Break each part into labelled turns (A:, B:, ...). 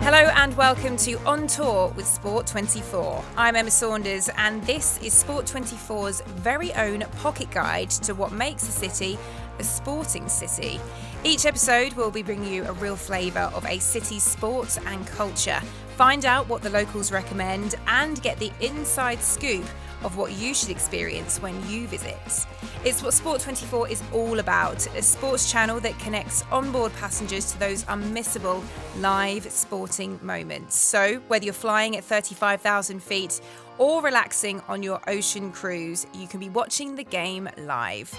A: Hello and welcome to On Tour with Sport 24. I'm Emma Saunders and this is Sport 24's very own pocket guide to what makes a city a sporting city. Each episode will be bringing you a real flavour of a city's sport and culture. Find out what the locals recommend and get the inside scoop of what you should experience when you visit. It's what Sport 24 is all about, a sports channel that connects onboard passengers to those unmissable live sporting moments. So whether you're flying at 35,000 feet or relaxing on your ocean cruise, you can be watching the game live.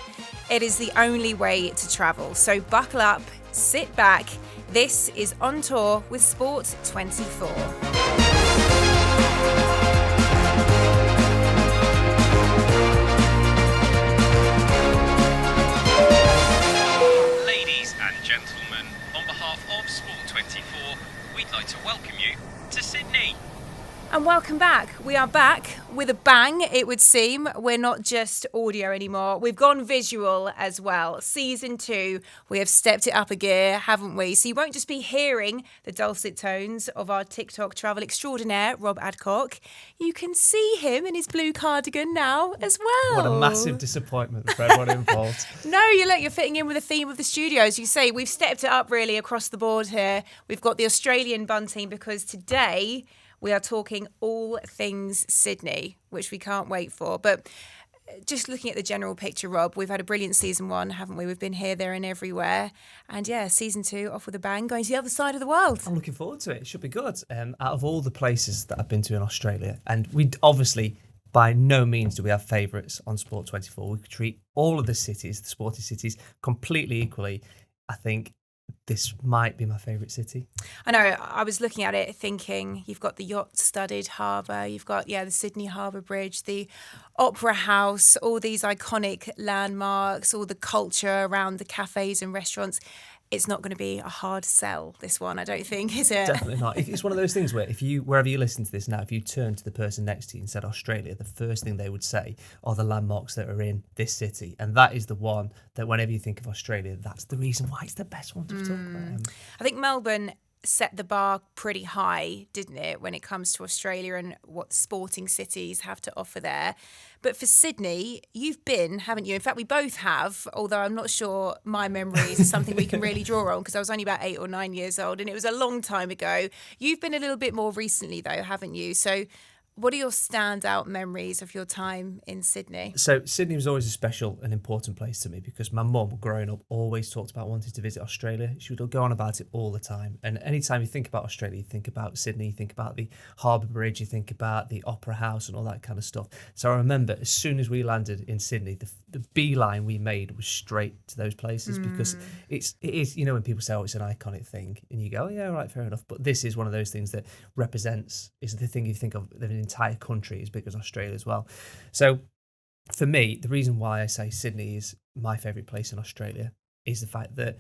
A: It is the only way to travel, so buckle up, sit back. This is On Tour with Sport 24.
B: Gentlemen, on behalf of Sport 24, we'd like to welcome you to Sydney.
A: And welcome back. We are back with a bang, it would seem. We're not just audio anymore. We've gone visual as well. Season 2, we have stepped it up a gear, haven't we? So you won't just be hearing the dulcet tones of our TikTok travel extraordinaire, Rob Adcock. You can see him in his blue cardigan now as well.
C: What a massive disappointment for everyone involved.
A: No, you're fitting in with the theme of the studio. As you say, we've stepped it up really across the board here. We've got the Australian bun team because today we are talking all things Sydney, which we can't wait for. But just looking at the general picture, Rob, we've had a brilliant season 1, haven't we? We've been here, there and everywhere. And yeah, season 2 off with a bang, going to the other side of the world.
C: I'm looking forward to it. It should be good. Out of all the places that I've been to in Australia, and we obviously, by no means do we have favourites on Sport 24. We treat all of the cities, the sporting cities, completely equally. I think this might be my favourite city.
A: I know, I was looking at it thinking you've got the yacht-studded harbour, you've got, the Sydney Harbour Bridge, the Opera House, all these iconic landmarks, all the culture around the cafes and restaurants. It's not going to be a hard sell, this one, I don't think, is it?
C: Definitely not. It's one of those things where wherever you listen to this now, if you turn to the person next to you and said Australia, the first thing they would say are the landmarks that are in this city. And that is the one that whenever you think of Australia, that's the reason why it's the best one to talk about.
A: I think Melbourne set the bar pretty high, didn't it, when it comes to Australia and what sporting cities have to offer there. But for Sydney, you've been, haven't you? In fact, we both have, although I'm not sure my memories is something we can really draw on because I was only about 8 or 9 years old and it was a long time ago. You've been a little bit more recently though, haven't you? So what are your standout memories of your time in Sydney?
C: So Sydney was always a special and important place to me because my mum, growing up, always talked about wanting to visit Australia. She would go on about it all the time. And anytime you think about Australia, you think about Sydney, you think about the Harbour Bridge, you think about the Opera House and all that kind of stuff. So I remember as soon as we landed in Sydney, the beeline we made was straight to those places because it is, when people say, oh, it's an iconic thing and you go, oh, yeah, right, fair enough. But this is one of those things that is the thing you think of the entire country as big as Australia as well. So for me, the reason why I say Sydney is my favourite place in Australia is the fact that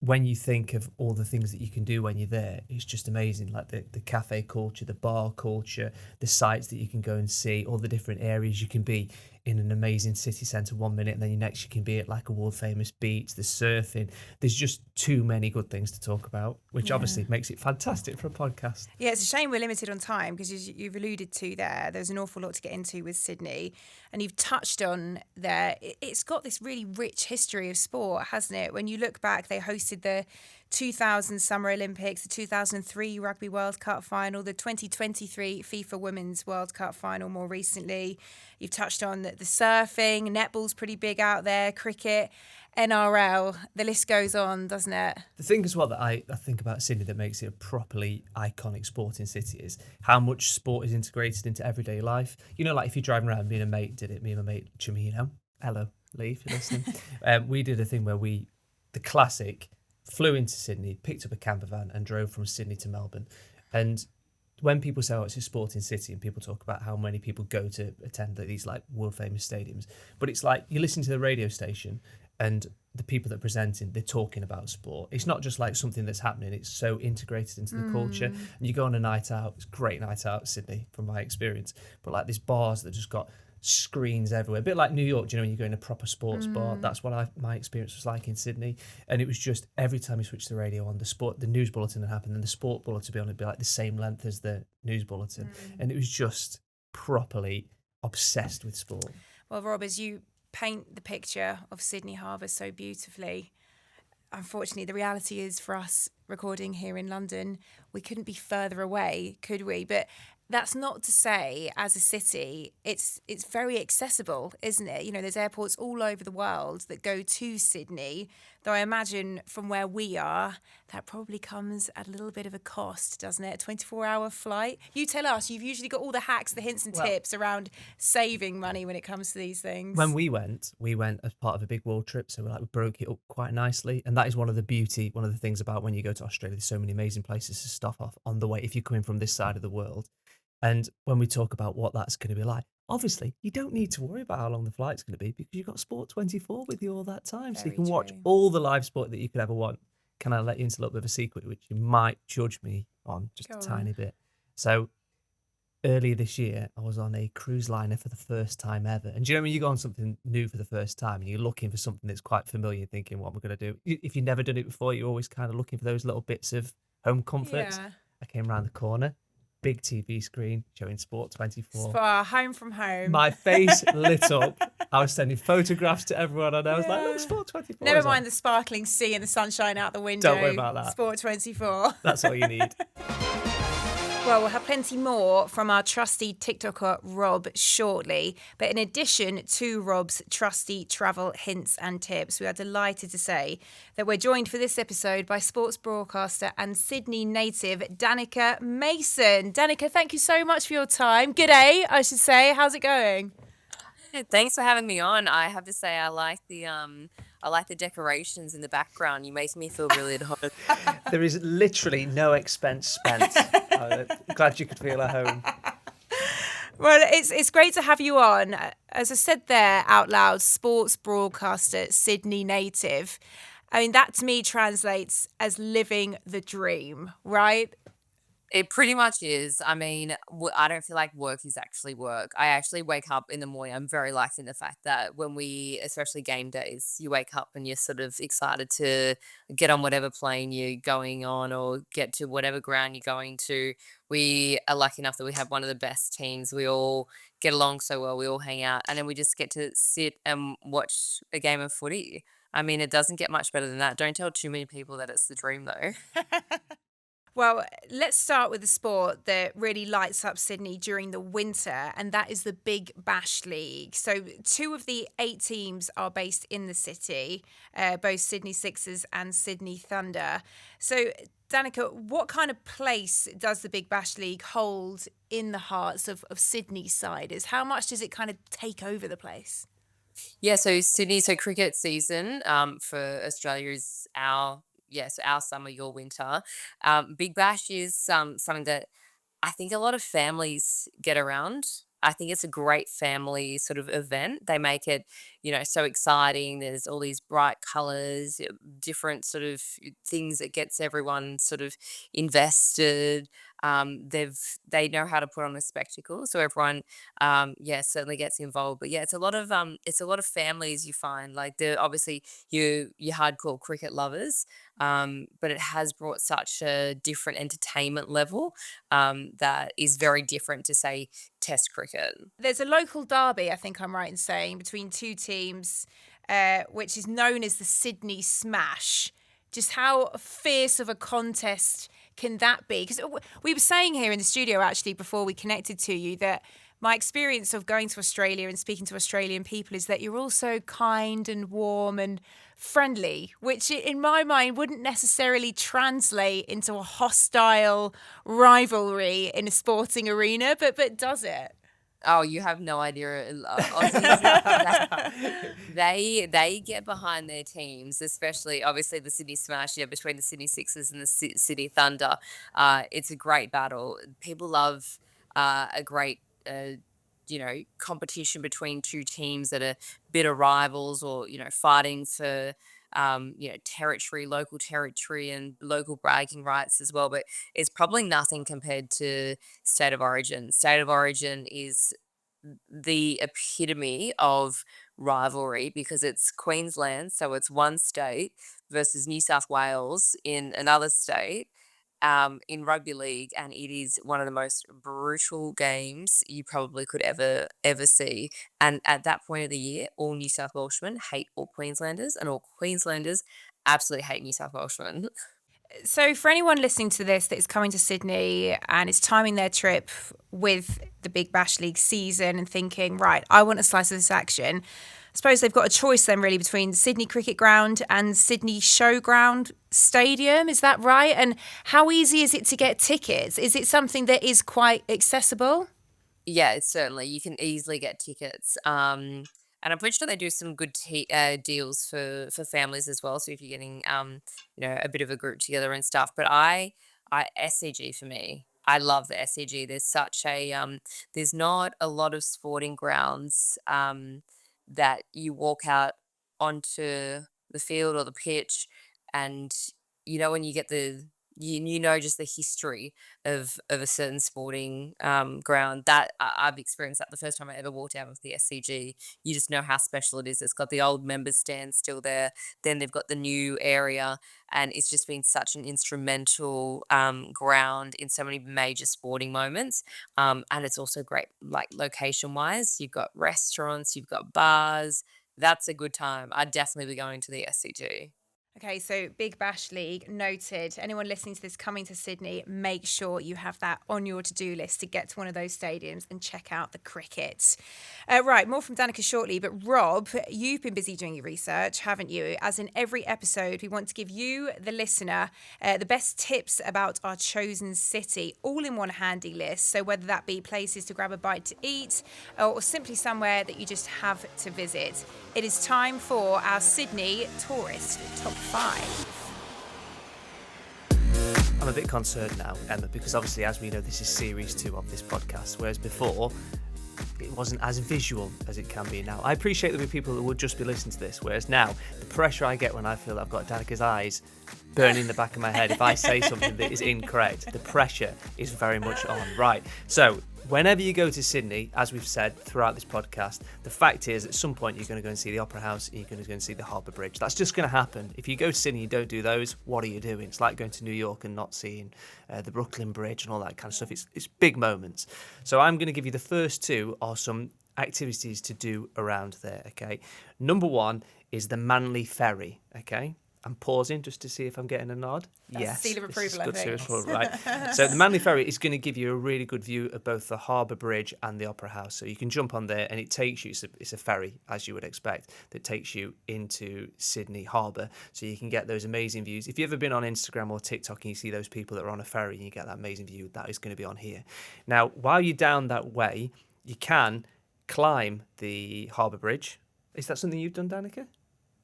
C: when you think of all the things that you can do when you're there, it's just amazing. Like the cafe culture, the bar culture, the sites that you can go and see, all the different areas you can be in an amazing city centre 1 minute and then next you can be at like a world famous beach, the surfing. There's just too many good things to talk about, which obviously makes it fantastic for a podcast.
A: Yeah, it's a shame we're limited on time because as you've alluded to there's an awful lot to get into with Sydney and you've touched on there. It's got this really rich history of sport, hasn't it? When you look back, they hosted the 2000 Summer Olympics, the 2003 Rugby World Cup final, the 2023 FIFA Women's World Cup final more recently. You've touched on the surfing, netball's pretty big out there, cricket, NRL, the list goes on, doesn't it?
C: The thing as well that I think about Sydney that makes it a properly iconic sporting city is how much sport is integrated into everyday life. Like if you're driving around, me and my mate Chimino, hello, Lee, if you're listening, we did a thing where the classic, flew into Sydney, picked up a camper van and drove from Sydney to Melbourne. And when people say, oh, it's a sporting city and people talk about how many people go to attend these like world famous stadiums, but it's like you listen to the radio station and the people that are presenting, they're talking about sport. It's not just like something that's happening. It's so integrated into the culture. And you go on a night out, it's a great night out, Sydney, from my experience. But like these bars that just got screens everywhere. A bit like New York, do you know, when you go in a proper sports bar? That's what my experience was like in Sydney. And it was just every time you switched the radio on, the news bulletin would happen, and the sport bulletin would be on, it'd be like the same length as the news bulletin. And it was just properly obsessed with sport.
A: Well, Rob, as you paint the picture of Sydney Harbour so beautifully, unfortunately, the reality is for us recording here in London, we couldn't be further away, could we? But that's not to say, as a city, it's very accessible, isn't it? You know, there's airports all over the world that go to Sydney, though I imagine from where we are, that probably comes at a little bit of a cost, doesn't it? A 24-hour flight. You tell us, you've usually got all the hacks, the hints and tips around saving money when it comes to these things.
C: When we went as part of a big world trip, so we broke it up quite nicely. And that is one of the things about when you go to Australia, there's so many amazing places to stop off on the way if you're coming from this side of the world. And when we talk about what that's going to be like, obviously, you don't need to worry about how long the flight's going to be because you've got Sport 24 with you all that time. So you can watch all the live sport that you could ever want. Can I let you into a little bit of a secret, which you might judge me on just a tiny bit? So earlier this year, I was on a cruise liner for the first time ever. And do you know when you go on something new for the first time and you're looking for something that's quite familiar, thinking, what am I going to do? If you've never done it before, you're always kind of looking for those little bits of home comforts.
A: Yeah.
C: I came around the corner. Big TV screen showing Sport 24.
A: Spa, home from home.
C: My face lit up. I was sending photographs to everyone, and I was like, look, Sport 24.
A: Never mind the sparkling sea and the sunshine out the window.
C: Don't worry about that.
A: Sport 24.
C: That's all you need.
A: Well, we'll have plenty more from our trusty TikToker Rob shortly. But in addition to Rob's trusty travel hints and tips, we are delighted to say that we're joined for this episode by sports broadcaster and Sydney native Danika Mason. Danika, thank you so much for your time. G'day, I should say. How's it going?
D: Thanks for having me on. I have to say I like the decorations in the background. You make me feel really at home.
C: There is literally no expense spent. I'm glad you could feel at home.
A: Well, it's great to have you on. As I said there out loud, sports broadcaster, Sydney native. I mean, that to me translates as living the dream, right?
D: It pretty much is. I mean, I don't feel like work is actually work. I actually wake up in the morning. I'm very lucky in the fact that especially game days, you wake up and you're sort of excited to get on whatever plane you're going on or get to whatever ground you're going to. We are lucky enough that we have one of the best teams. We all get along so well. We all hang out and then we just get to sit and watch a game of footy. I mean, it doesn't get much better than that. Don't tell too many people that it's the dream though.
A: Well, let's start with the sport that really lights up Sydney during the winter, and that is the Big Bash League. So 2 of the 8 teams are based in the city, both Sydney Sixers and Sydney Thunder. So, Danika, what kind of place does the Big Bash League hold in the hearts of Sydney siders? How much does it kind of take over the place?
D: Yeah, so cricket season for Australia is our summer, your winter. Big Bash is something that I think a lot of families get around. I think it's a great family sort of event. They make it, so exciting. There's all these bright colours, different sort of things that gets everyone sort of invested. They know how to put on a spectacle, so everyone, certainly gets involved. But yeah, it's a lot of families you find like the obviously you hardcore cricket lovers, but it has brought such a different entertainment level that is very different to say Test cricket.
A: There's a local derby, I think I'm right in saying, between 2 teams, which is known as the Sydney Smash. Just how fierce of a contest can that be? Because we were saying here in the studio, actually, before we connected to you, that my experience of going to Australia and speaking to Australian people is that you're also kind and warm and friendly, which in my mind wouldn't necessarily translate into a hostile rivalry in a sporting arena, but does it?
D: Oh, you have no idea. Aussies, they get behind their teams, especially obviously the Sydney Smash, between the Sydney Sixers and the Sydney Thunder. It's a great battle. People love a great, competition between 2 teams that are bitter rivals or, fighting for territory, local territory and local bragging rights as well. But it's probably nothing compared to State of Origin. State of Origin is the epitome of rivalry because it's Queensland, so it's one state versus New South Wales in another state in rugby league, and it is one of the most brutal games you probably could ever see. And at that point of the year, all New South Welshmen hate all Queenslanders, and all Queenslanders absolutely hate New South Welshmen.
A: So, for anyone listening to this that is coming to Sydney and is timing their trip with the Big Bash League season and thinking, right, I want a slice of this action, I suppose they've got a choice then really between Sydney Cricket Ground and Sydney Showground Stadium. Is that right? And how easy is it to get tickets? Is it something that is quite accessible?
D: Yeah, it's certainly. You can easily get tickets. And I'm pretty sure they do some good deals for families as well. So if you're getting, a bit of a group together and stuff. But SCG for me, I love the SCG. There's such a, there's not a lot of sporting grounds that you walk out onto the field or the pitch and, when you get just the history of a certain sporting ground that I've experienced that the first time I ever walked out of the SCG. You just know how special it is. It's got the old members stand still there. Then they've got the new area, and it's just been such an instrumental ground in so many major sporting moments. And it's also great, like location wise. You've got restaurants, you've got bars. That's a good time. I'd definitely be going to the SCG.
A: Okay, so Big Bash League, noted. Anyone listening to this coming to Sydney, make sure you have that on your to-do list to get to one of those stadiums and check out the cricket. Right, more from Danika shortly, but Rob, you've been busy doing your research, haven't you? As in every episode, we want to give you, the listener, the best tips about our chosen city, all in one handy list. So whether that be places to grab a bite to eat or simply somewhere that you just have to visit. It is time for our Sydney Tourist Top 5.
C: I'm a bit concerned now, Emma, because obviously, as we know, this is series 2 of this podcast, whereas before it wasn't as visual as it can be now. I appreciate there be people that would just be listening to this, whereas now the pressure I get when I feel I've got Danika's eyes burning in the back of my head if I say something that is incorrect, the pressure is very much on. Right, so whenever you go to Sydney, as we've said throughout this podcast, the fact is at some point you're going to go and see the Opera House and you're going to go and see the Harbour Bridge. That's just going to happen. If you go to Sydney and you don't do those, what are you doing? It's like going to New York and not seeing the Brooklyn Bridge and all that kind of stuff. It's big moments. So I'm going to give you the first two are some activities to do around there, okay? Number 1 is the Manly Ferry, okay? I'm pausing just to see if I'm getting a nod.
A: That's
C: yes,
A: seal of approval,
C: good
A: I think.
C: seal of approval, right? So the Manly Ferry is going to give you a really good view of both the Harbour Bridge and the Opera House. So you can jump on there, and it takes you. It's a ferry, as you would expect, that takes you into Sydney Harbour. So you can get those amazing views. If you've ever been on Instagram or TikTok and you see those people that are on a ferry and you get that amazing view, that is going to be on here. Now, while you're down that way, you can climb the Harbour Bridge. Is that something you've done, Danika?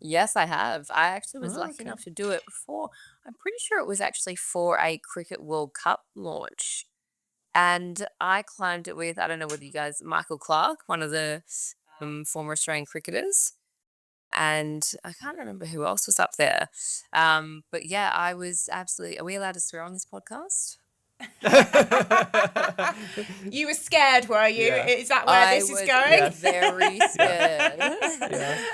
D: Yes, I have. I actually was lucky enough to do it before. I'm pretty sure it was actually for a Cricket World Cup launch. And I climbed it with, I don't know whether you guys, Michael Clark, one of the former Australian cricketers. And I can't remember who else was up there. But yeah, I was absolutely, are we allowed to swear on this podcast?
A: You were scared, were you?
C: Yeah.
A: Is that where this is going?
D: Very scared.
C: Yeah.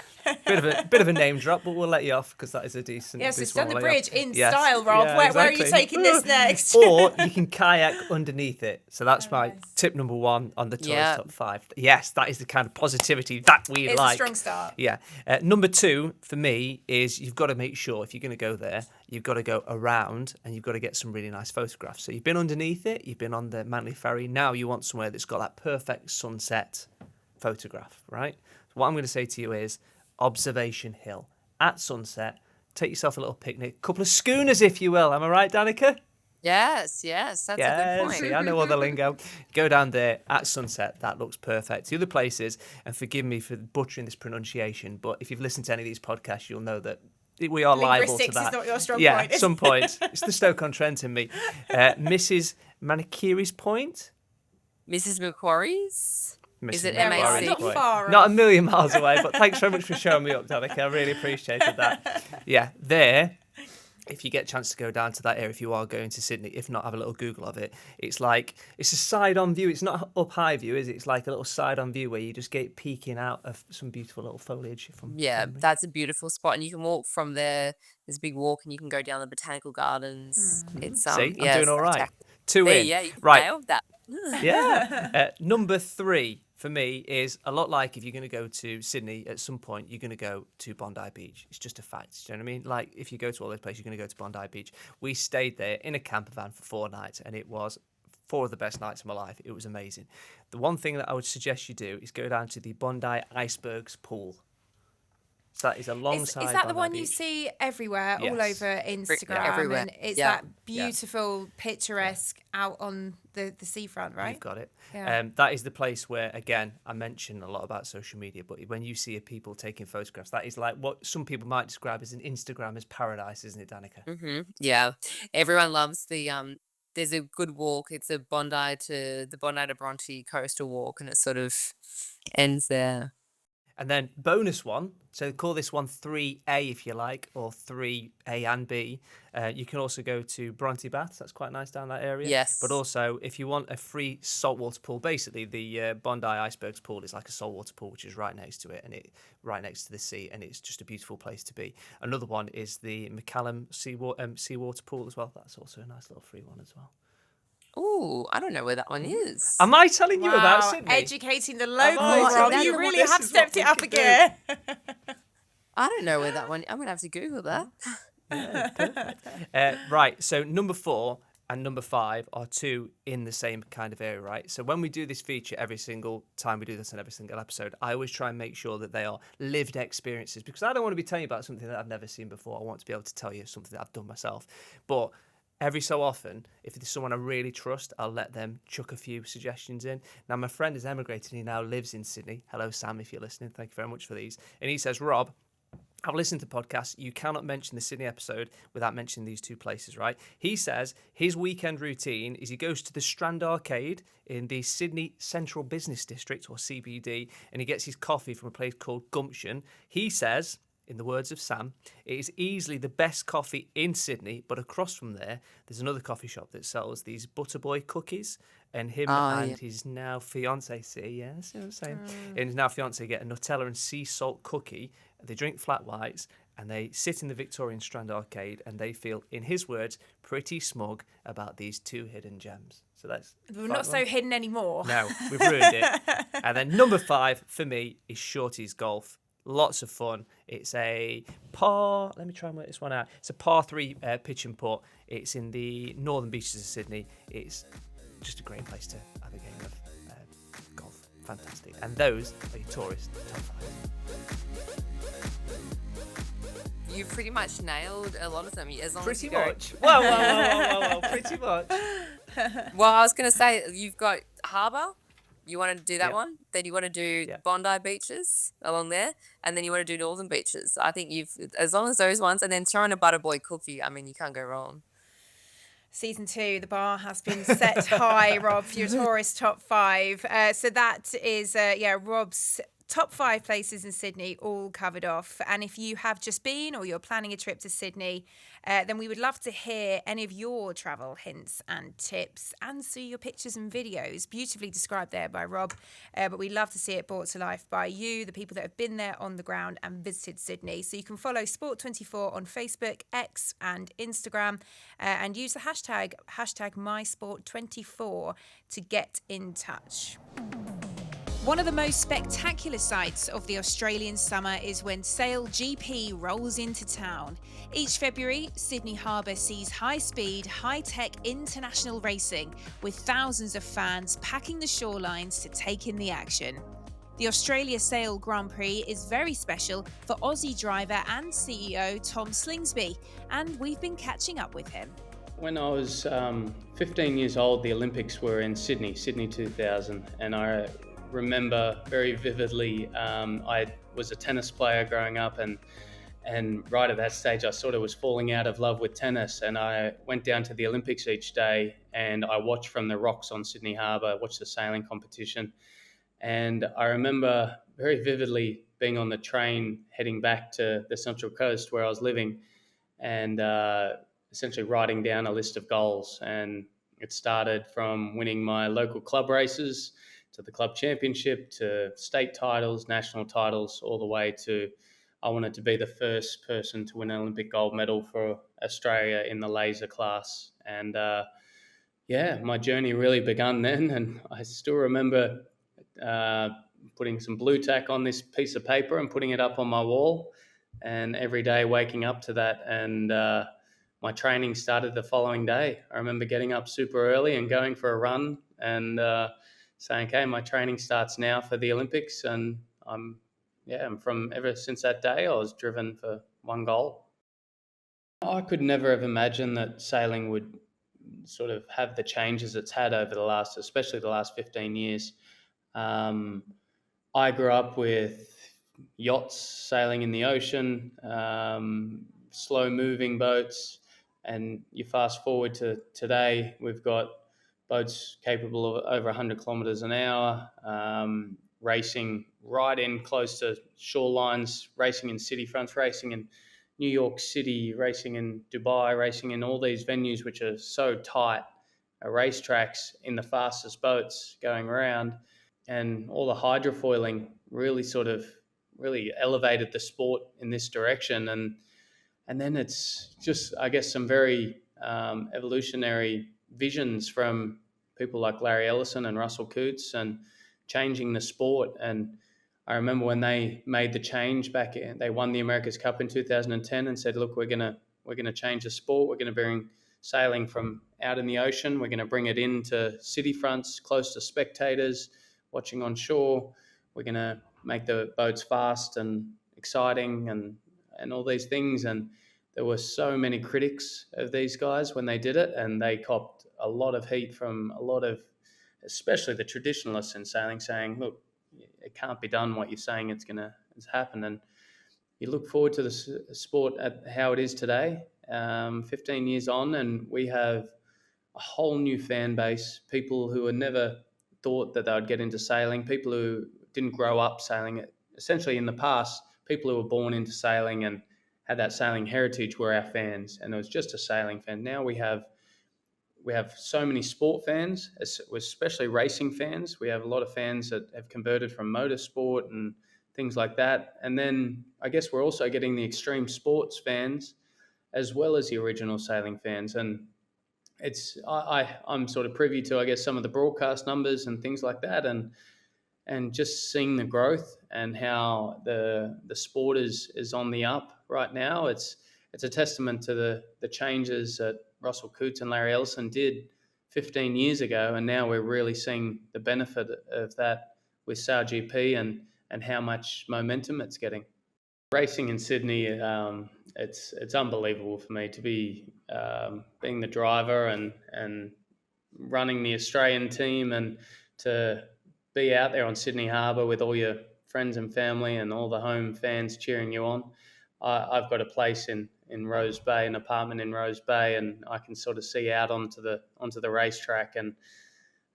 C: Bit of a name drop, but we'll let you off because that is a decent.
A: Yes, it's
C: one
A: done the
C: we'll let you
A: bridge
C: off.
A: in
C: Yes.
A: style, Rob.
C: Yeah,
A: Where are you
C: exactly.
A: taking this next?
C: Or you can kayak underneath it. So that's my tip number 1 on the tourist top 5. Yes, that is the kind of positivity that we
A: It's
C: like.
A: a strong start.
C: Yeah. Number 2 for me is you've got to make sure if you're going to go there, you've got to go around and you've got to get some really nice photographs. So you've been underneath it, you've been on the Manly Ferry. Now you want somewhere that's got that perfect sunset photograph, right? So what I'm going to say to you is Observation Hill at sunset. Take yourself a little picnic, a couple of schooners, if you will. Am I right, Danika?
D: Yes, that's a good point.
C: See, I know all the lingo. Go down there at sunset. That looks perfect. The other places, and forgive me for butchering this pronunciation, but if you've listened to any of these podcasts, you'll know that we are liable to that.
A: Linguistics is not your strong point.
C: Yeah, at some point. It's the Stoke-on-Trent in me. Mrs. Manikiri's Point.
D: Mrs. Macquarie's? Is it
C: Macquarie's
D: MAC?
C: Point.
A: Not far off.
C: Not a million miles away, but thanks very much for showing me up, Danica. I really appreciated that. Yeah, there if you get a chance to go down to that area, if you are going to Sydney, if not, have a little Google of it. It's like, it's a side-on view. It's not up high view, is it? It's like a little side-on view where you just get peeking out of some beautiful little foliage.
D: Yeah, that's a beautiful spot, and you can walk from there. There's a big walk, and you can go down the botanical gardens. It's
C: See,
D: yeah,
C: I'm doing all right.
D: spectacular.
C: 2
D: There,
C: in.
D: yeah, you
C: Right.
D: nailed that.
C: Yeah. Number 3 for me is a lot like if you're going to go to Sydney at some point, you're going to go to Bondi Beach. It's just a fact. Do you know what I mean? Like if you go to all those places, you're going to go to Bondi Beach. We stayed there in a camper van for 4 nights, and it was 4 of the best nights of my life. It was amazing. The one thing that I would suggest you do is go down to the Bondi Icebergs pool. So that is alongside.
A: Is that the
C: Bondi
A: one you
C: Beach.
A: see everywhere, all
C: Yes.
A: over Instagram?
D: everywhere.
A: And it's
D: Yeah.
A: that beautiful, picturesque out on the seafront, right?
C: You've got it.
A: Yeah.
C: That is the place where, again, I mentioned a lot about social media, but when you see people taking photographs, that is like what some people might describe as an Instagrammer's paradise, isn't it, Danika?
D: Yeah, everyone loves the There's a good walk. It's a Bondi to Bronte coastal walk, and it sort of ends there.
C: And then bonus one, so call this one 3A if you like, or 3A and B. You can also go to Bronte Baths. That's quite nice down that area.
D: Yes.
C: But also, if you want a free saltwater pool, basically the Bondi Icebergs pool is like a saltwater pool, which is right next to it, and right next to the sea, and it's just a beautiful place to be. Another one is the McCallum seawater pool as well. That's also a nice little free one as well.
D: Oh, I don't know where that one is.
C: Am I telling you about
A: Wow,
C: Sydney?
A: educating the locals,
C: I
A: Rob.
C: telling
A: You
C: you
A: really
C: this
A: have
C: is
A: stepped
C: what
A: it
C: we
A: up
C: can
A: a
C: do?
A: gear.
D: I don't know where that one. I'm gonna have to Google that.
C: Right, so number 4 and number 5 are 2 in the same kind of area, right? So when we do this feature every single time we do this in every single episode, I always try and make sure that they are lived experiences, because I don't want to be telling you about something that I've never seen before. I want to be able to tell you something that I've done myself. But every so often, if there's someone I really trust, I'll let them chuck a few suggestions in. Now, my friend has emigrated and he now lives in Sydney. Hello, Sam, if you're listening. Thank you very much for these. And he says, Rob, I've listened to podcasts. You cannot mention the Sydney episode without mentioning these 2 places, right? He says his weekend routine is he goes to the Strand Arcade in the Sydney Central Business District, or CBD, and he gets his coffee from a place called Gumption. He says, in the words of Sam, it is easily the best coffee in Sydney, but across from there's another coffee shop that sells these Butterboy cookies, and him and his now fiance, see what I'm saying? And his now fiance get a Nutella and sea salt cookie. They drink flat whites, and they sit in the Victorian Strand Arcade, and they feel, in his words, pretty smug about these 2 hidden gems. So that's
A: We're not so hidden anymore.
C: No, we've ruined it. And then number 5 for me is Shorty's Golf. Lots of fun. It's a par. Let me try and work this one out. It's a par 3 pitch and putt. It's in the northern beaches of Sydney. It's just a great place to have a game of golf. Fantastic. And those are your tourist top 5.
D: You pretty much nailed a lot of them. As long as
C: Pretty
D: you go.
C: much. Whoa. Pretty much.
D: Well, I was gonna say you've got Harbour. You want to do that
C: Yep.
D: one? Then you want to do
C: Yep.
D: Bondi beaches along there, and then you want to do Northern beaches. I think as long as those ones, and then throw in a Butterboy cookie. I mean, you can't go wrong.
A: Season 2, the bar has been set high, Rob, for your tourist top 5. So that is, Rob's top 5 places in Sydney, all covered off. And if you have just been or you're planning a trip to Sydney, then we would love to hear any of your travel hints and tips, and see your pictures and videos, beautifully described there by Rob. But we'd love to see it brought to life by you, the people that have been there on the ground and visited Sydney. So you can follow Sport24 on Facebook, X and Instagram, and use the hashtag MySport24 to get in touch. One of the most spectacular sights of the Australian summer is when SailGP rolls into town. Each February, Sydney Harbour sees high-speed, high-tech international racing, with thousands of fans packing the shorelines to take in the action. The Australia Sail Grand Prix is very special for Aussie driver and CEO Tom Slingsby, and we've been catching up with him.
E: When I was 15 years old, the Olympics were in Sydney 2000, and I remember very vividly, I was a tennis player growing up, and right at that stage I sort of was falling out of love with tennis, and I went down to the Olympics each day and I watched from the rocks on Sydney Harbour, watched the sailing competition, and I remember very vividly being on the train heading back to the Central Coast where I was living, and essentially writing down a list of goals. And it started from winning my local club races to the club championship to state titles, national titles, all the way to I wanted to be the first person to win an Olympic gold medal for Australia in the laser class. And my journey really begun then. And I still remember putting some blue tack on this piece of paper and putting it up on my wall, and every day waking up to that. And my training started the following day. I remember getting up super early and going for a run and saying, okay, my training starts now for the Olympics. And from ever since that day, I was driven for one goal. I could never have imagined that sailing would sort of have the changes it's had over especially the last 15 years. I grew up with yachts sailing in the ocean, slow moving boats, and you fast forward to today, we've got boats capable of over 100 kilometres an hour, racing right in close to shorelines, racing in city fronts, racing in New York City, racing in Dubai, racing in all these venues which are so tight, racetracks in the fastest boats going around. And all the hydrofoiling really elevated the sport in this direction. And then it's just, I guess, some very evolutionary visions from people like Larry Ellison and Russell Coutts and changing the sport. And I remember when they made the change they won the America's Cup in 2010 and said, look, we're gonna change the sport. We're going to bring sailing from out in the ocean. We're going to bring it into city fronts, close to spectators, watching on shore. We're going to make the boats fast and exciting and all these things. And there were so many critics of these guys when they did it, and they copped a lot of heat from a lot of, especially the traditionalists in sailing, saying, look, it can't be done what you're saying it's going to happen. And you look forward to the sport at how it is today, 15 years on, and we have a whole new fan base, people who had never thought that they would get into sailing, people who didn't grow up sailing. Essentially in the past, people who were born into sailing and had that sailing heritage were our fans, and it was just a sailing fan. Now we have so many sport fans, especially racing fans. We have a lot of fans that have converted from motorsport and things like that. And then I guess we're also getting the extreme sports fans as well as the original sailing fans. And I'm sort of privy to, I guess, some of the broadcast numbers and things like that, and just seeing the growth and how the sport is on the up right now. It's a testament to the changes that Russell Coutts and Larry Ellison did 15 years ago, and now we're really seeing the benefit of that with SailGP and how much momentum it's getting. Racing in Sydney, it's unbelievable for me to be being the driver and running the Australian team, and to be out there on Sydney Harbour with all your friends and family and all the home fans cheering you on. I've got a place in Rose Bay, an apartment in Rose Bay, and I can sort of see out onto the racetrack. And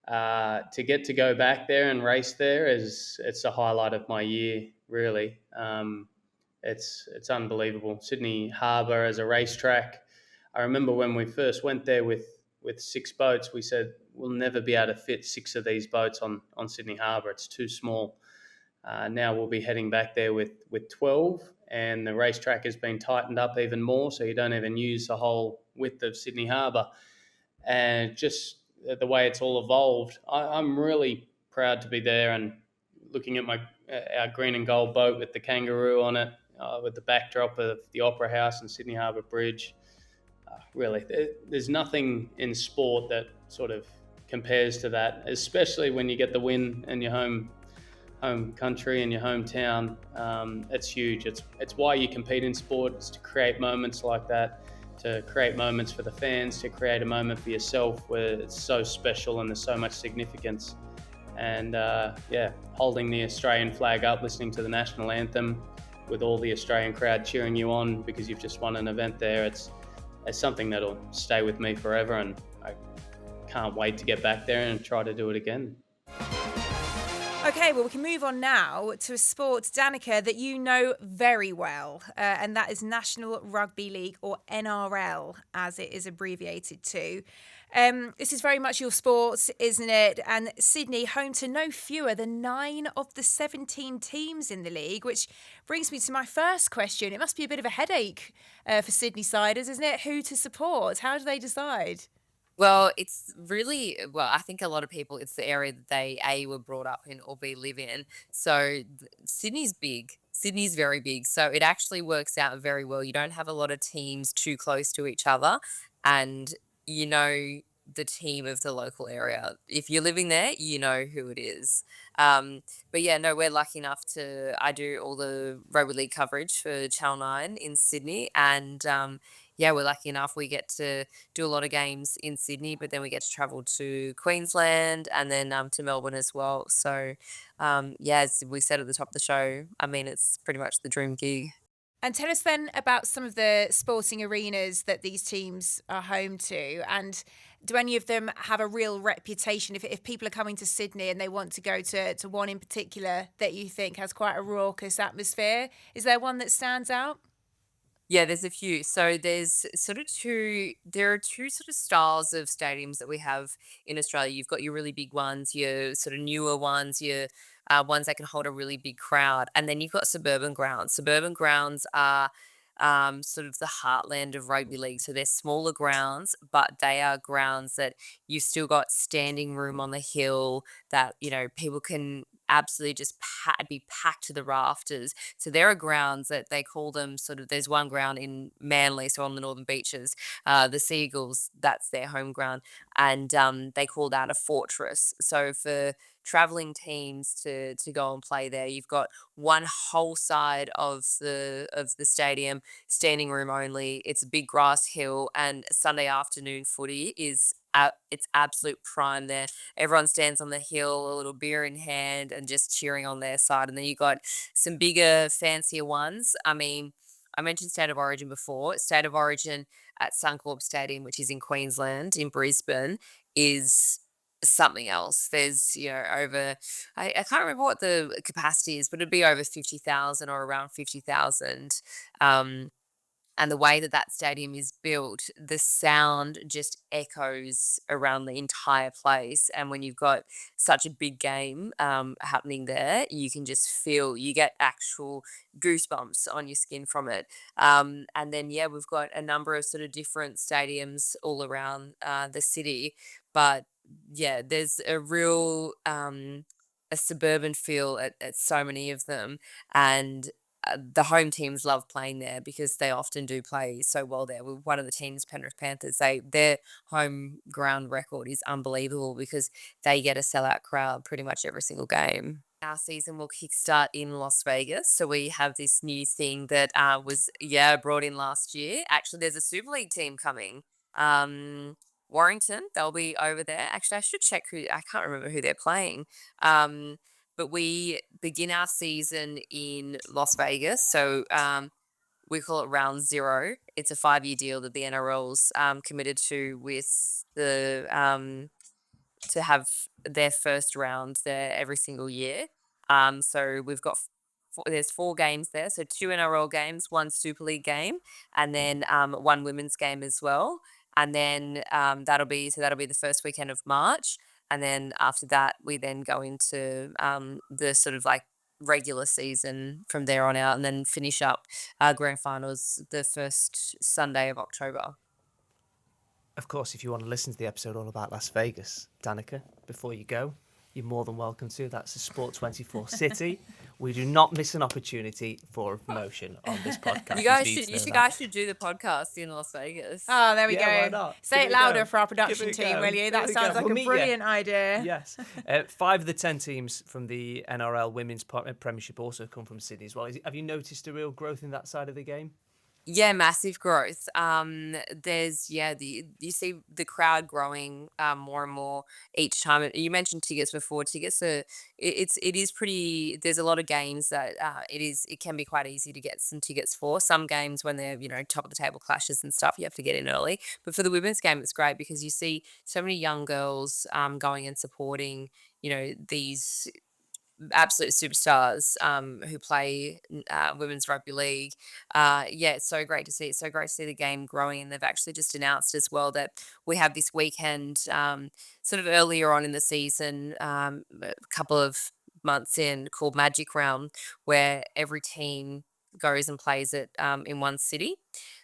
E: to get to go back there and race there it's a highlight of my year, really. It's unbelievable. Sydney Harbour as a racetrack. I remember when we first went there with 6 boats, we said we'll never be able to fit 6 of these boats on Sydney Harbour. It's too small. Now we'll be heading back there with 12, and the racetrack has been tightened up even more, so you don't even use the whole width of Sydney Harbour. And just the way it's all evolved, I'm really proud to be there and looking at our green and gold boat with the kangaroo on it, with the backdrop of the Opera House and Sydney Harbour Bridge. Really, there's nothing in sport that sort of compares to that, especially when you get the win in your home country and your hometown. It's huge. It's why you compete in sport. It's to create moments like that, to create moments for the fans, to create a moment for yourself where it's so special and there's so much significance. And holding the Australian flag up, listening to the national anthem with all the Australian crowd cheering you on because you've just won an event there, it's something that'll stay with me forever, and I can't wait to get back there and try to do it again.
A: Okay, well, we can move on now to a sport, Danica, that you know very well, and that is National Rugby League, or NRL, as it is abbreviated to. This is very much your sport, isn't it? And Sydney, home to no fewer than 9 of the 17 teams in the league, which brings me to my first question. It must be a bit of a headache for Sydney siders, isn't it? Who to support? How do they decide?
D: Well, it's really well, I think a lot of people, it's the area that they A were brought up in or B live in. So Sydney's big. Sydney's very big. So it actually works out very well. You don't have a lot of teams too close to each other, and you know the team of the local area. If you're living there, you know who it is. But yeah, no, we're lucky enough to I do all the rugby league coverage for Channel 9 in Sydney, and yeah, we're lucky enough we get to do a lot of games in Sydney, but then we get to travel to Queensland and then to Melbourne as well. So, yeah, as we said at the top of the show, I mean, it's pretty much the dream gig.
A: And tell us then about some of the sporting arenas that these teams are home to. And do any of them have a real reputation? If people are coming to Sydney and they want to go to one in particular that you think has quite a raucous atmosphere, is there one that stands out?
D: Yeah, there's a few. So there are two sort of styles of stadiums that we have in Australia. You've got your really big ones, your sort of newer ones, your ones that can hold a really big crowd. And then you've got suburban grounds. Suburban grounds are sort of the heartland of rugby league. So they're smaller grounds, but they are grounds that you've still got standing room on the hill that, people can absolutely just be packed to the rafters. So there are grounds that they call them sort of, there's one ground in Manly, so on the Northern Beaches, the Seagulls, that's their home ground. And they call that a fortress. So for traveling teams to go and play there, you've got one whole side of the stadium, standing room only. It's a big grass hill, and Sunday afternoon footy is at its absolute prime there. Everyone stands on the hill, a little beer in hand, and just cheering on their side. And then you got some bigger, fancier ones. I mean, I mentioned State of Origin before. State of Origin at Suncorp Stadium, which is in Queensland, in Brisbane, is something else. There's, over, I can't remember what the capacity is, but it'd be over 50,000 or around 50,000. And the way that that stadium is built, the sound just echoes around the entire place. And when you've got such a big game happening there, you can just feel, you get actual goosebumps on your skin from it. And then, yeah, we've got a number of sort of different stadiums all around the city. But yeah, there's a real a suburban feel at so many of them. And the home teams love playing there because they often do play so well there. With one of the teams, Penrith Panthers, their home ground record is unbelievable because they get a sellout crowd pretty much every single game. Our season will kickstart in Las Vegas. So we have this new thing that was brought in last year. Actually, there's a Super League team coming. Warrington, they'll be over there. Actually, I should check I can't remember who they're playing. But we begin our season in Las Vegas. So we call it round zero. It's a 5-year deal that the NRL's committed to with to have their first round there every single year. So we've got there's 4 games there. So 2 NRL games, 1 Super League game, and then 1 women's game as well. And then that'll be the first weekend of March. And then after that, we then go into the sort of like regular season from there on out, and then finish up grand finals the first Sunday of October.
C: Of course, if you want to listen to the episode all about Las Vegas, Danica, before you go, you're more than welcome to. That's a Sport 24 City. We do not miss an opportunity for promotion on this podcast.
D: You guys should do the podcast in Las Vegas.
A: Oh, there we
C: Yeah, why
A: go.
C: not?
A: Say
C: Give
A: it
C: it a
A: louder
C: go.
A: for our production
C: Give it a
A: team,
C: go.
A: will you?
C: Give
A: That
C: it a
A: sounds
C: go.
A: like
C: We'll
A: a
C: meet you.
A: brilliant idea.
C: Yes. 5 of the 10 teams from the NRL Women's Premiership also come from Sydney as well. Have you noticed a real growth in that side of the game?
D: Yeah, massive growth. There's you see the crowd growing more and more each time. You mentioned tickets before. Tickets are it is pretty. There's a lot of games that it can be quite easy to get some tickets for. Some games when they're top of the table clashes and stuff, you have to get in early. But for the women's game, it's great because you see so many young girls going and supporting these absolute superstars who play women's rugby league. Yeah, it's so great to see. It's so great to see the game growing. And they've actually just announced as well that we have this weekend, sort of earlier on in the season, a couple of months in, called Magic Round, where every team goes and plays it in one city.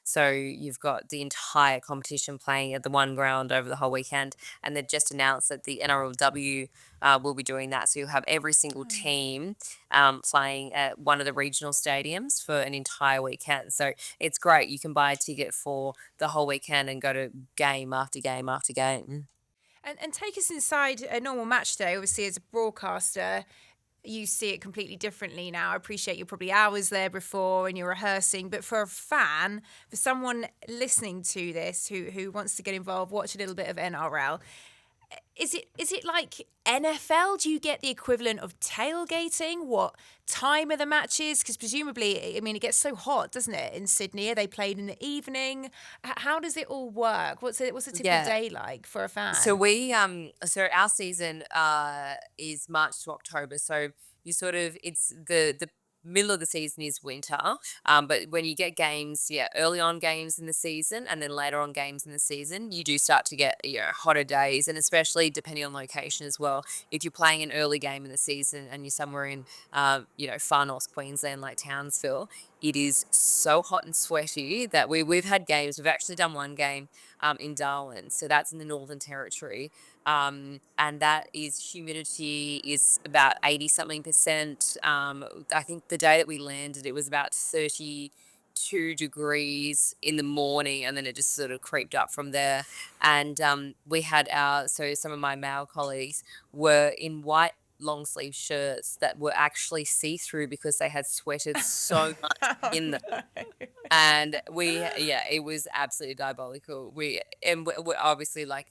D: So you've got the entire competition playing at the one ground over the whole weekend. And they've just announced that the NRLW will be doing that. So you'll have every single team playing at one of the regional stadiums for an entire weekend. So it's great. You can buy a ticket for the whole weekend and go to game after game after game.
A: And take us inside a normal match day. Obviously, as a broadcaster, you see it completely differently now. I appreciate you're probably hours there before and you're rehearsing, but for a fan, for someone listening to this who wants to get involved, watch a little bit of NRL, is it like NFL? Do you get the equivalent of tailgating? What time are the matches? Because presumably, I mean, it gets so hot, doesn't it, in Sydney? Are they played in the evening? How does it all work? What's a typical day like for a fan?
D: So so our season is March to October. So you sort of, it's the middle of the season is winter. But when you get games, early on games in the season and then later on games in the season, you do start to get hotter days, and especially depending on location as well. If you're playing an early game in the season and you're somewhere in far north Queensland like Townsville, it is so hot and sweaty that we've had games. We've actually done one game in Darwin, so that's in the Northern Territory, and that humidity is about 80-something%. I think the day that we landed, it was about 32 degrees in the morning, and then it just sort of creeped up from there. And we had some of my male colleagues were in white long sleeve shirts that were actually see-through because they had sweated so much in them. And it was absolutely diabolical. We obviously, like,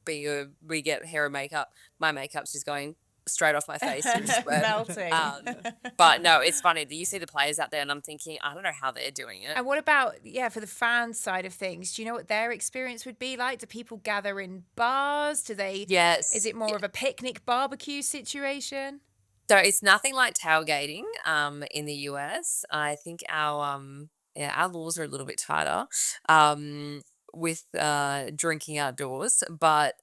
D: we get hair and makeup. My makeup's just going straight off my face and sweat.
A: Melting.
D: But no, it's funny that you see the players out there and I'm thinking, I don't know how they're doing it.
A: And what about, for the fan side of things, do you know what their experience would be like? Do people gather in bars?
D: Yes.
A: Is it more of a picnic barbecue situation?
D: So it's nothing like tailgating in the US. I think our laws are a little bit tighter with drinking outdoors, but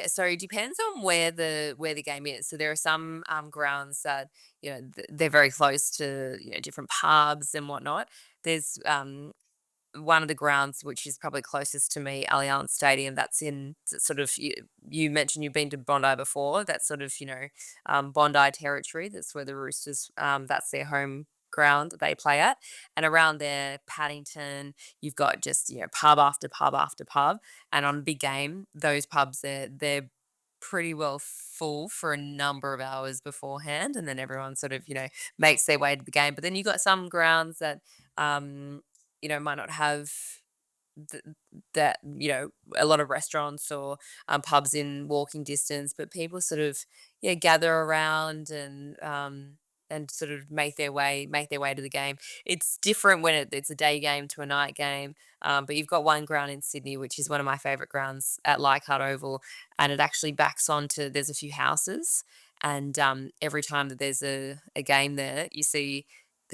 D: so it depends on where the game is. So there are some grounds that they're very close to different pubs and whatnot. There's one of the grounds which is probably closest to me, Allianz Stadium. That's in sort of, you mentioned you've been to Bondi before. That's sort of Bondi territory. That's where the Roosters, that's their home ground that they play at. And around there, Paddington, you've got just pub after pub after pub. And on a big game, those pubs, they're pretty well full for a number of hours beforehand, and then everyone sort of makes their way to the game. But then you've got some grounds that might not have that a lot of restaurants or pubs in walking distance, but people sort of gather around and sort of make their way to the game. It's different when it's a day game to a night game, but you've got one ground in Sydney, which is one of my favourite grounds, at Leichhardt Oval, and it actually backs onto, there's a few houses, and every time that there's a game there, you see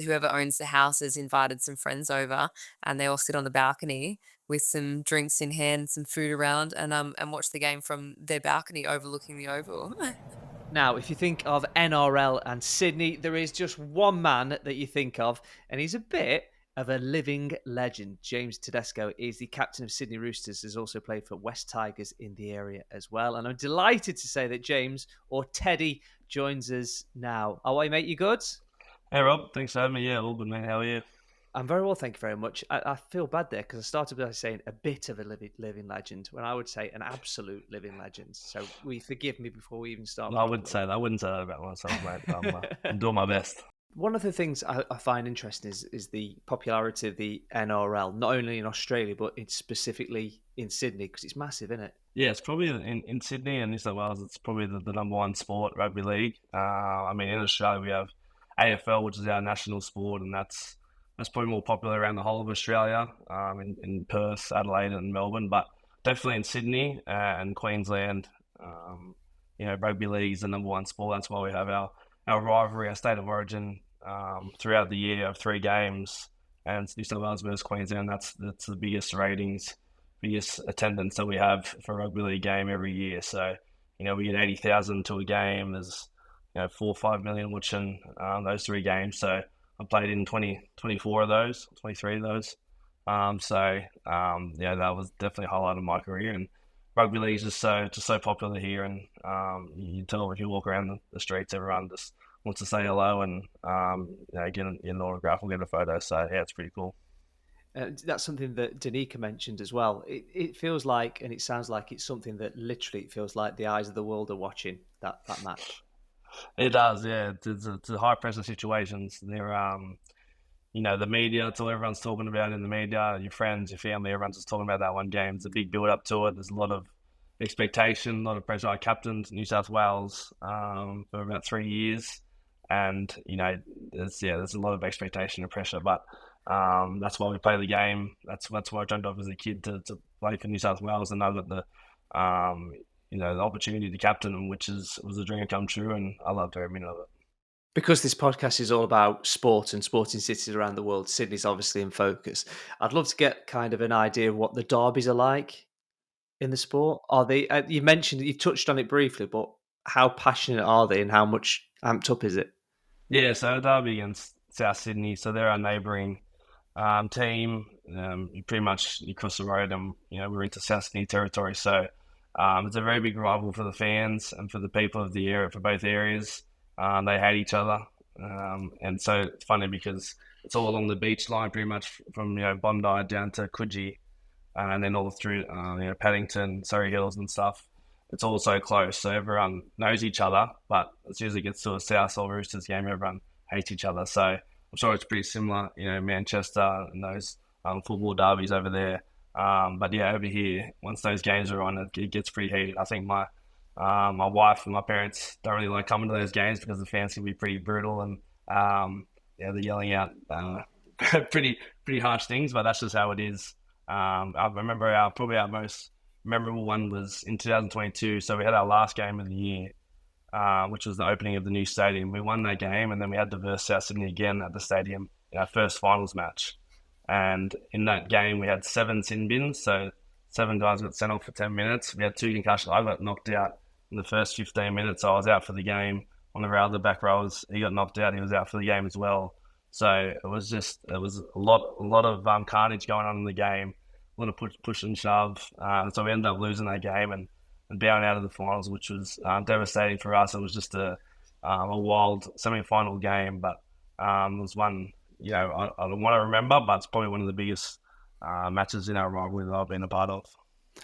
D: whoever owns the house has invited some friends over, and they all sit on the balcony with some drinks in hand, some food around, and watch the game from their balcony overlooking the oval.
C: Now, if you think of NRL and Sydney, there is just one man that you think of, and he's a bit of a living legend. James Tedesco is the captain of Sydney Roosters, has also played for West Tigers in the area as well. And I'm delighted to say that James, or Teddy, joins us now. How are you, mate? You good?
F: Hey, Rob. Thanks for having me. Yeah, all good, mate. How are you?
C: I'm very well, thank you very much. I feel bad there because I started by saying a bit of a living legend when I would say an absolute living legend. So will you forgive me before we even start?
F: No, I wouldn't say that about myself, mate. I'm doing my best.
C: One of the things I find interesting is the popularity of the NRL, not only in Australia, but specifically in Sydney, because it's massive, isn't it?
F: Yeah, it's probably in Sydney and New South Wales, it's probably the number one sport, rugby league. I mean, in Australia, we have AFL, which is our national sport, and that's probably more popular around the whole of Australia, in Perth, Adelaide and Melbourne, but definitely in Sydney and Queensland. rugby league is the number one sport. That's why we have our rivalry, our state of origin throughout the year of 3 games. And New South Wales versus Queensland, that's the biggest ratings, biggest attendance that we have for a rugby league game every year. So, we get 80,000 to a game. There's, 4 or 5 million watching those 3 games. So I played in 24 of those, 23 of those. That was definitely a highlight of my career. And rugby league is just so popular here. And you can tell if you walk around the streets, everyone just wants to say hello and get an autograph or get a photo. So yeah, it's pretty cool.
C: That's something that Danika mentioned as well. It feels like, and it sounds like it's something that literally it feels like the eyes of the world are watching that match.
F: It does, yeah. It's high pressure situations. They're the media, it's all everyone's talking about in the media, your friends, your family, everyone's just talking about that one game. It's a big build up to it. There's a lot of expectation, a lot of pressure. I captained New South Wales for about 3 years, and there's a lot of expectation and pressure. But that's why we play the game. That's why I dreamt of as a kid to play for New South Wales, and I got the opportunity to captain them, which was a dream come true, and I loved every minute of it.
C: Because this podcast is all about sport and sporting cities around the world, Sydney's obviously in focus. I'd love to get kind of an idea of what the derbies are like in the sport. Are they? You mentioned, you touched on it briefly, but how passionate are they, and how much amped up is it?
F: Yeah, so derby against South Sydney, so they're our neighbouring team. Pretty much you cross the road, and we're into South Sydney territory. So it's a very big rival for the fans and for the people of the area, for both areas. They hate each other, and so it's funny because it's all along the beach line, pretty much from Bondi down to Coogee, and then all through Paddington, Surrey Hills and stuff. It's all so close, so everyone knows each other. But as soon as it gets to a South or Roosters game, everyone hates each other. So I'm sure it's pretty similar, Manchester and those football derbies over there. But yeah, over here, once those games are on, it gets pretty heated. I think my wife and my parents don't really like coming to those games because the fans can be pretty brutal and they're yelling out pretty harsh things, but that's just how it is. I remember probably our most memorable one was in 2022. So we had our last game of the year, which was the opening of the new stadium. We won that game, and then we had to verse South Sydney again at the stadium in our first finals match. And in that game, we had 7 sin bins, so 7 guys got sent off for 10 minutes. We had 2 concussions. I got knocked out in the first 15 minutes. I was out for the game. On the other back rows, he got knocked out. He was out for the game as well. So it was a lot of carnage going on in the game, a lot of push and shove. So we ended up losing that game and bowing out of the finals, which was devastating for us. It was just a wild semi-final game, but it was one I don't want to remember, but it's probably one of the biggest matches in our rivalry that I've been a part of.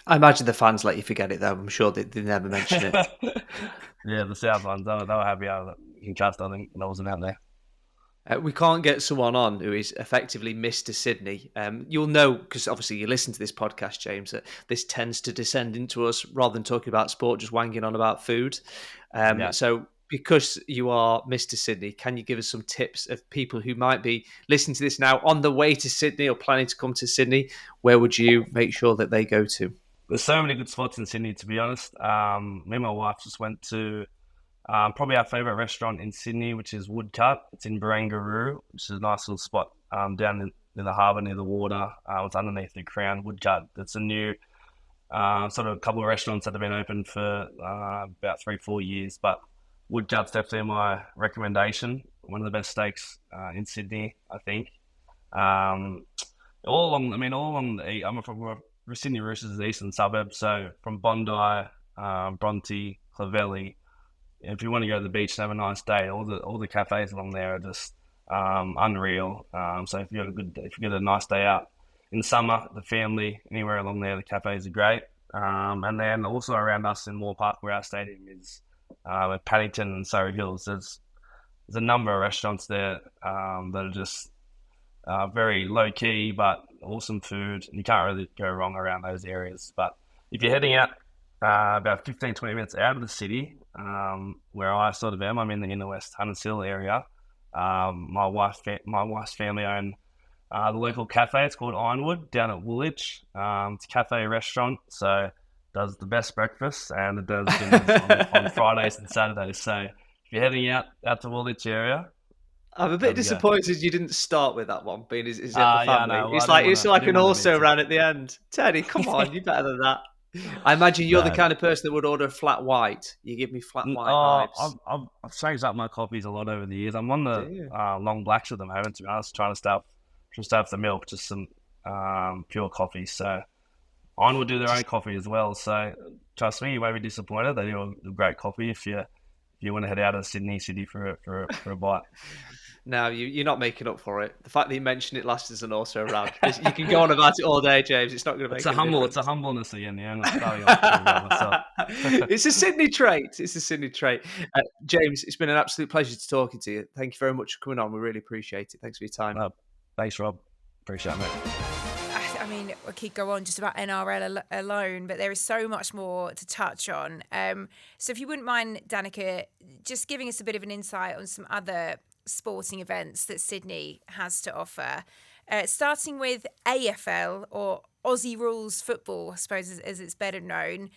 C: I imagine the fans let you forget it, though. I'm sure they never mention it.
F: Yeah, the South ones, they were happy out in cast. I think that wasn't out there.
C: We can't get someone on who is effectively Mr. Sydney. You'll know, because obviously you listen to this podcast, James, that this tends to descend into us rather than talking about sport, just wanging on about food. So because you are Mr. Sydney, can you give us some tips of people who might be listening to this now on the way to Sydney or planning to come to Sydney? Where would you make sure that they go to?
F: There's so many good spots in Sydney, to be honest. Me and my wife just went to probably our favourite restaurant in Sydney, which is Woodcut. It's in Barangaroo, which is a nice little spot down in the harbour near the water. It's underneath the Crown. Woodcut. It's a new sort of couple of restaurants that have been open for about 3-4 years, but Woodcut's definitely my recommendation. One of the best steaks in Sydney, I think. All along the I'm from Sydney Roosters is the eastern suburb, so from Bondi, Bronte, Clovelly. If you want to go to the beach and have a nice day, all the cafes along there are just unreal. So if you get a nice day out in the summer, the family, anywhere along there, the cafes are great. And then also around us in Moore Park, where our stadium is, with Paddington and Surrey Hills, there's a number of restaurants there that are just very low key but awesome food. You can't really go wrong around those areas. But if you're heading out about 15-20 minutes out of the city, where I sort of am, I'm in the inner west Hunters Hill area. My wife's family own the local cafe. It's called Ironwood down at Woolwich. It's a cafe restaurant, so does the best breakfast and it does dinners on Fridays and Saturdays. So if you're heading out to Woolwich area,
C: I'm a bit
F: have a go.
C: disappointed you didn't start with that one, being his
F: Yeah,
C: family.
F: no,
C: It's
F: I
C: like
F: didn't
C: it's
F: wanna- I
C: like
F: didn't
C: an
F: wanna
C: also
F: mix it.
C: ran at the end. Teddy, come on, you better than that. I imagine you're the
F: No.
C: kind of person that would order a flat white. You give me flat white vibes.
F: I've changed up my coffees a lot over the years. I'm on
C: Do you?
F: the long blacks at the moment, to be honest, trying to stay off the milk, just some pure coffee. So Iron will do their own coffee as well. So trust me, you won't be disappointed. They do a great coffee if you want to head out of Sydney City for a bite.
C: No, you're not making up for it. The fact that you mentioned it last as an also rag, you can go on about it all day, James. It's not going to make
F: It's
C: difference.
F: a humbleness again. Yeah, I'm not starting off talking about myself.
C: It's a Sydney trait. It's a Sydney trait. James, it's been an absolute pleasure to talking to you. Thank you very much for coming on. We really appreciate it. Thanks for your time.
F: Thanks, Rob. Appreciate it, mate.
A: I mean, I could go on just about NRL alone, but there is so much more to touch on. So if you wouldn't mind, Danika, just giving us a bit of an insight on some other sporting events that Sydney has to offer, starting with AFL, or Aussie Rules football, I suppose, as it's better known.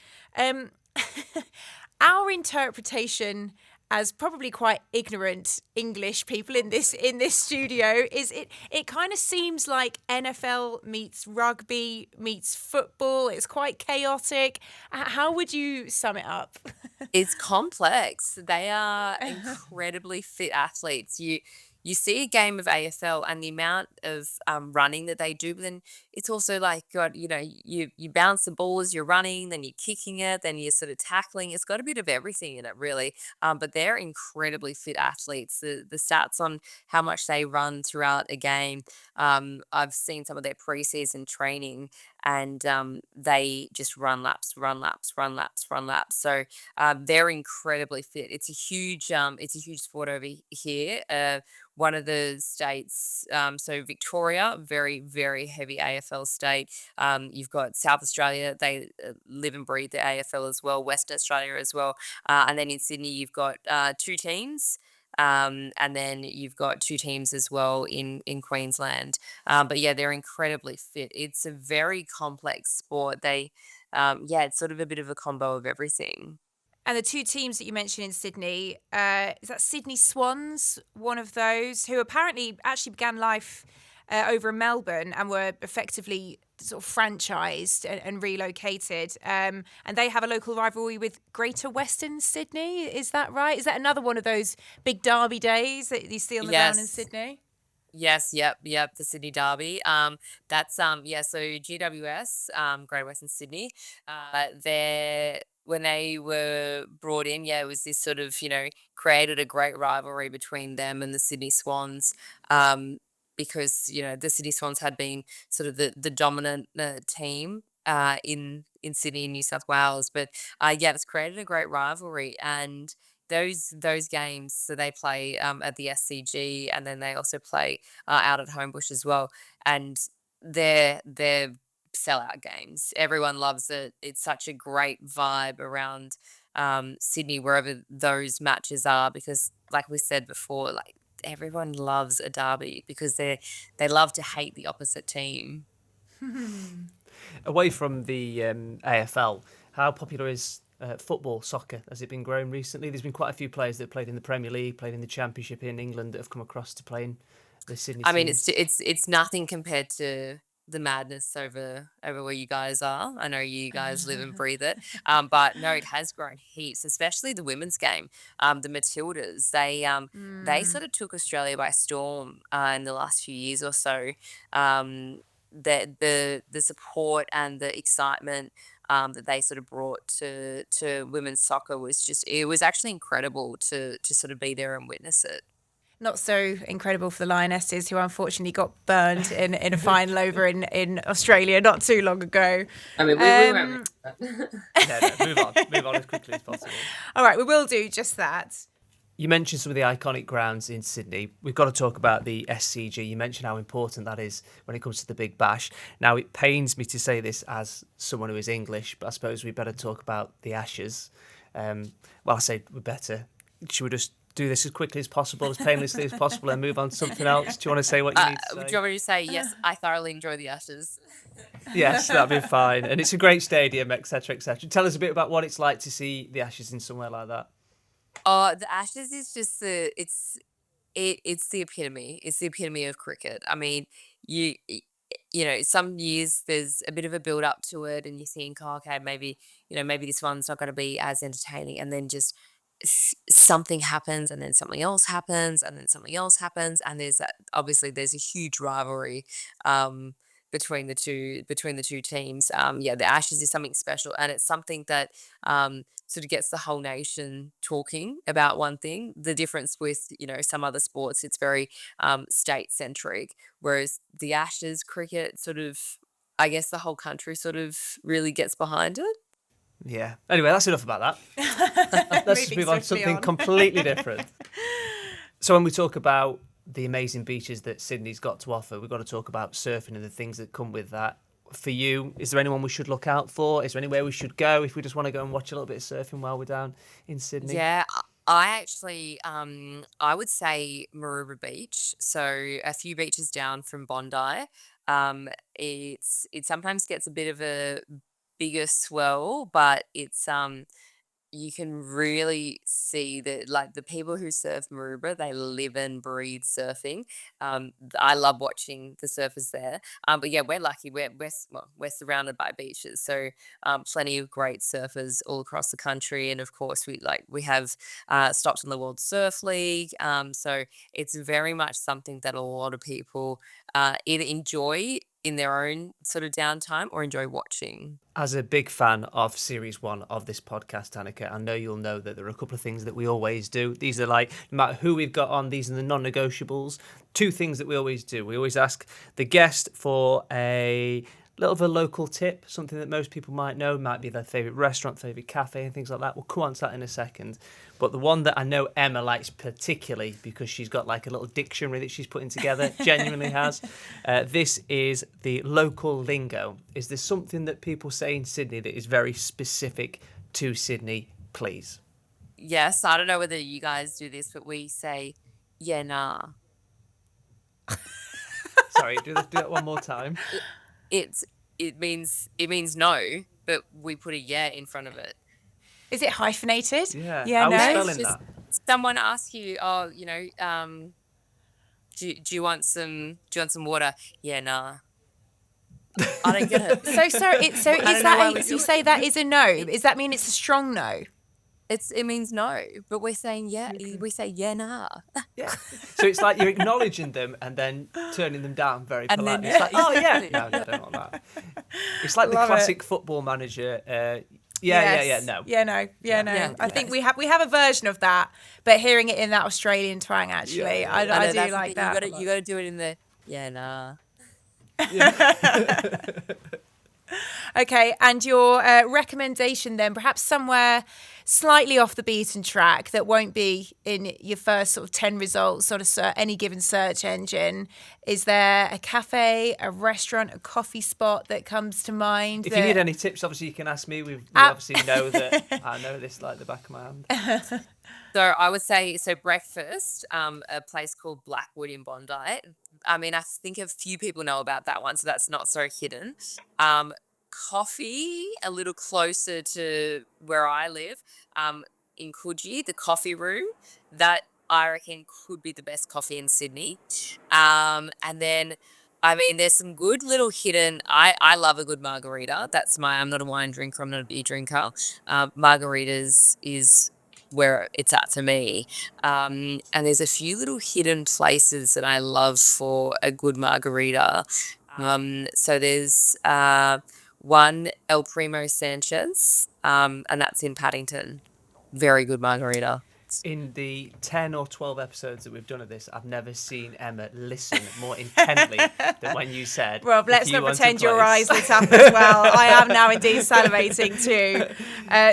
A: Our interpretation, as probably quite ignorant English people in this studio, is it kind of seems like NFL meets rugby meets football. It's quite chaotic. How would you sum it up?
D: It's complex. They are incredibly fit athletes. You see a game of AFL and the amount of running that they do, but then it's also like, God, you bounce the ball as you're running, then you're kicking it, then you're sort of tackling. It's got a bit of everything in it, really. But they're incredibly fit athletes. The stats on how much they run throughout a game, I've seen some of their preseason training, and they just run laps. So they're incredibly fit. It's a huge sport over here. One of the states, so Victoria, very, very heavy AFL state. You've got South Australia, they live and breathe the AFL as well, Western Australia as well. And then in Sydney, you've got 2 teams. And then you've got 2 teams as well in Queensland. But yeah, they're incredibly fit. It's a very complex sport. It's sort of a bit of a combo of everything.
A: And the 2 teams that you mentioned in Sydney, is that Sydney Swans, one of those, who apparently actually began life over in Melbourne and were effectively sort of franchised and relocated. And they have a local rivalry with Greater Western Sydney. Is that right? Is that another one of those big derby days that you see on the ground in Sydney?
D: Yes, yep, the Sydney Derby. That's so GWS, Greater Western Sydney. When they were brought in, it was this sort of, created a great rivalry between them and the Sydney Swans, because, the Sydney Swans had been sort of the dominant team in Sydney and New South Wales. But it's created a great rivalry, and those games, so they play at the SCG, and then they also play out at Homebush as well, and they're sellout games. Everyone loves it. It's such a great vibe around Sydney, wherever those matches are, because like we said before, like everyone loves a derby because they love to hate the opposite team.
C: Away from the AFL, how popular is football, soccer? Has it been growing recently? There's been quite a few players that played in the Premier League, played in the Championship in England, that have come across to play in the Sydney
D: I mean,
C: teams.
D: it's nothing compared to the madness over where you guys are. I know you guys live and breathe it. But no, it has grown heaps, especially the women's game. The Matildas, they sort of took Australia by storm in the last few years or so. The support and the excitement that they sort of brought to women's soccer was actually incredible to sort of be there and witness it.
A: Not so incredible for the Lionesses, who unfortunately got burned in a final over in Australia not too long ago.
D: I mean, we won't.
C: Move on as quickly as possible.
A: All right, we will do just that.
C: You mentioned some of the iconic grounds in Sydney. We've got to talk about the SCG. You mentioned how important that is when it comes to the Big Bash. Now, it pains me to say this as someone who is English, but I suppose we better talk about the Ashes. I say we better. Should we just do this as quickly as possible, as painlessly as possible, and move on to something else? Do you want to say what you need to say?
D: Do you want me to say, yes, I thoroughly enjoy the Ashes?
C: Yes, that'd be fine. And it's a great stadium, etc., etc. Tell us a bit about what it's like to see the Ashes in somewhere like that.
D: The Ashes is just it's the epitome. It's the epitome of cricket. I mean, you you know, some years there's a bit of a build up to it, and you think, oh, okay, maybe this one's not going to be as entertaining, and then just something happens, and then something else happens, and then something else happens, and there's a huge rivalry um, between the two teams. Yeah, the Ashes is something special, and it's something that sort of gets the whole nation talking about one thing. The difference with some other sports, it's very state centric, whereas the Ashes cricket sort of, I guess the whole country sort of really gets behind it.
C: Yeah. Anyway, that's enough about that. Let's just move on to something completely different. So when we talk about the amazing beaches that Sydney's got to offer, we've got to talk about surfing and the things that come with that. For you, is there anyone we should look out for? Is there anywhere we should go if we just want to go and watch a little bit of surfing while we're down in Sydney?
D: Yeah, I actually, I would say Maroubra Beach. So a few beaches down from Bondi. It sometimes gets a bit of a bigger swell, but you can really see that, like, the people who surf Maroubra, they live and breathe surfing. I love watching the surfers there. But yeah, we're lucky. We're surrounded by beaches, so plenty of great surfers all across the country. And of course, we have Stockton the World Surf League. So it's very much something that a lot of people either enjoy in their own sort of downtime or enjoy watching.
C: As a big fan of Series 1 of this podcast, Danika, I know you'll know that there are a couple of things that we always do. These are like, no matter who we've got on, these are the non-negotiables. Two things that we always do. We always ask the guest for a little of a local tip, something that most people might know, might be their favourite restaurant, favourite cafe and things like that. We'll come on to that in a second. But the one that I know Emma likes particularly, because she's got like a little dictionary that she's putting together, genuinely has. This is the local lingo. Is there something that people say in Sydney that is very specific to Sydney, please?
D: Yes, I don't know whether you guys do this, but we say, yeah, nah.
C: Sorry, do that one more time.
D: It means no, but we put a yeah in front of it.
A: Is it hyphenated?
C: Yeah.
A: Yeah,
C: I was
A: no.
C: spelling that.
D: Someone asks you, oh, do you want some water? Yeah, nah. I don't get it.
A: So sorry. So is that you say that is a no? Does that mean it's a strong no?
D: It means no, but we're saying yeah. We say yeah, nah.
C: Yeah. So it's like you're acknowledging them and then turning them down very
D: And
C: politely.
D: then-
C: It's like, oh yeah, no, I don't want that. It's like
A: Love
C: the classic football manager. No.
A: Yeah, no.
D: Yeah,
A: I think we have a version of that, but hearing it in that Australian twang, actually,
C: Yeah.
A: I
D: know,
A: do
D: that's the
A: like
D: thing,
A: that.
D: You got to do it in the yeah, nah.
A: Okay, and your recommendation then, perhaps somewhere slightly off the beaten track that won't be in your first sort of 10 results on any given search engine. Is there a cafe, a restaurant, a coffee spot that comes to mind?
C: If you need any tips, obviously you can ask me. We obviously know that I know this like the back of my hand.
D: So I would say, breakfast, a place called Blackwood in Bondi. I mean, I think a few people know about that one, so that's not so hidden. Coffee, a little closer to where I live, in Coogee, the Coffee Room. That, I reckon, could be the best coffee in Sydney. And then, I mean, there's some good little hidden. I love a good margarita. I'm not a wine drinker. I'm not a beer drinker. Margaritas is where it's at for me. And there's a few little hidden places that I love for a good margarita. So there's one, El Primo Sanchez, and that's in Paddington. Very good margarita.
C: In the 10 or 12 episodes that we've done of this, I've never seen Emma listen more intently than when you said,
A: Rob, let's
C: if
A: not
C: you want
A: pretend
C: a
A: your
C: place.
A: eyes lit up as well. I am now indeed salivating too.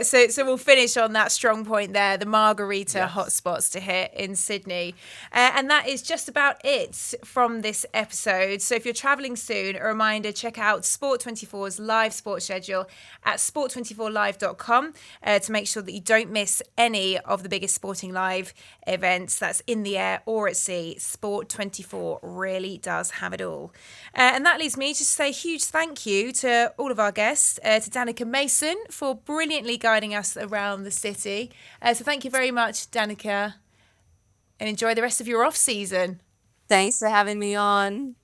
A: So we'll finish on that strong point there, the margarita hotspots to hit in Sydney. And that is just about it from this episode. So if you're travelling soon, a reminder, check out Sport24's live sports schedule at sport24live.com to make sure that you don't miss any of the biggest Sporting Live events, that's in the air or at sea, Sport 24 really does have it all. And that leaves me just to say a huge thank you to all of our guests, to Danika Mason for brilliantly guiding us around the city. So thank you very much, Danika, and enjoy the rest of your off-season.
D: Thanks for having me on.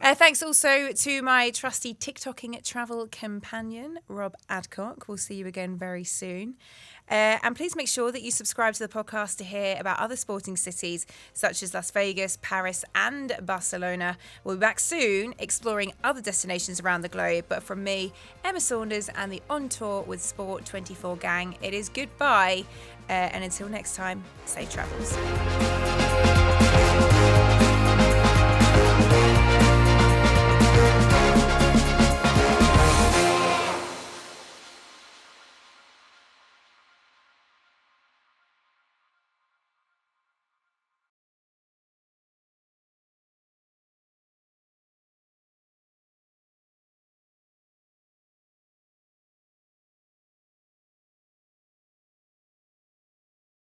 A: Thanks also to my trusty TikToking travel companion, Rob Adcock. We'll see you again very soon. And please make sure that you subscribe to the podcast to hear about other sporting cities such as Las Vegas, Paris and Barcelona. We'll be back soon exploring other destinations around the globe. But from me, Emma Saunders and the On Tour with Sport 24 gang, it is goodbye. And until next time, safe travels.